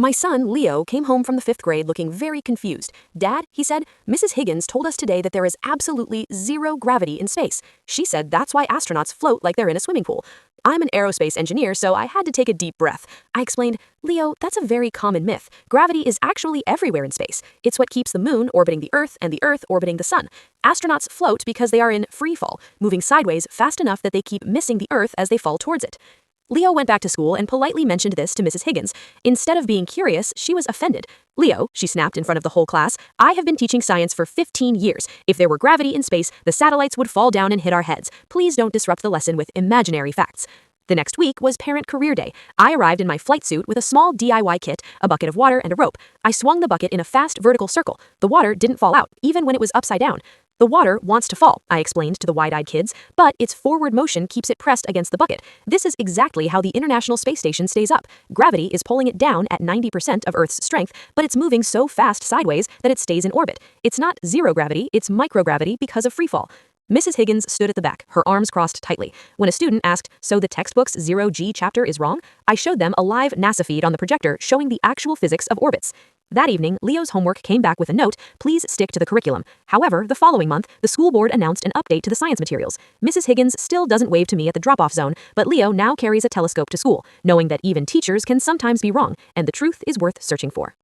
My son, Leo, came home from the fifth grade looking very confused. Dad, he said, Mrs. Higgins told us today that there is absolutely zero gravity in space. She said that's why astronauts float like they're in a swimming pool. I'm an aerospace engineer, so I had to take a deep breath. I explained, Leo, that's a very common myth. Gravity is actually everywhere in space. It's what keeps the moon orbiting the Earth and the Earth orbiting the sun. Astronauts float because they are in free fall, moving sideways fast enough that they keep missing the Earth as they fall towards it. Leo went back to school and politely mentioned this to Mrs. Higgins. Instead of being curious, she was offended. Leo, she snapped in front of the whole class, I have been teaching science for 15 years. If there were gravity in space, the satellites would fall down and hit our heads. Please don't disrupt the lesson with imaginary facts. The next week was Parent Career Day. I arrived in my flight suit with a small DIY kit, a bucket of water, and a rope. I swung the bucket in a fast vertical circle. The water didn't fall out, even when it was upside down. The water wants to fall, I explained to the wide-eyed kids, but its forward motion keeps it pressed against the bucket. This is exactly how the International Space Station stays up. Gravity is pulling it down at 90% of Earth's strength, but it's moving so fast sideways that it stays in orbit. It's not zero gravity, it's microgravity because of freefall. Mrs. Higgins stood at the back, her arms crossed tightly. When a student asked, so the textbook's 0G chapter is wrong? I showed them a live NASA feed on the projector showing the actual physics of orbits. That evening, Leo's homework came back with a note, please stick to the curriculum. However, the following month, the school board announced an update to the science materials. Mrs. Higgins still doesn't wave to me at the drop-off zone, but Leo now carries a telescope to school, knowing that even teachers can sometimes be wrong, and the truth is worth searching for.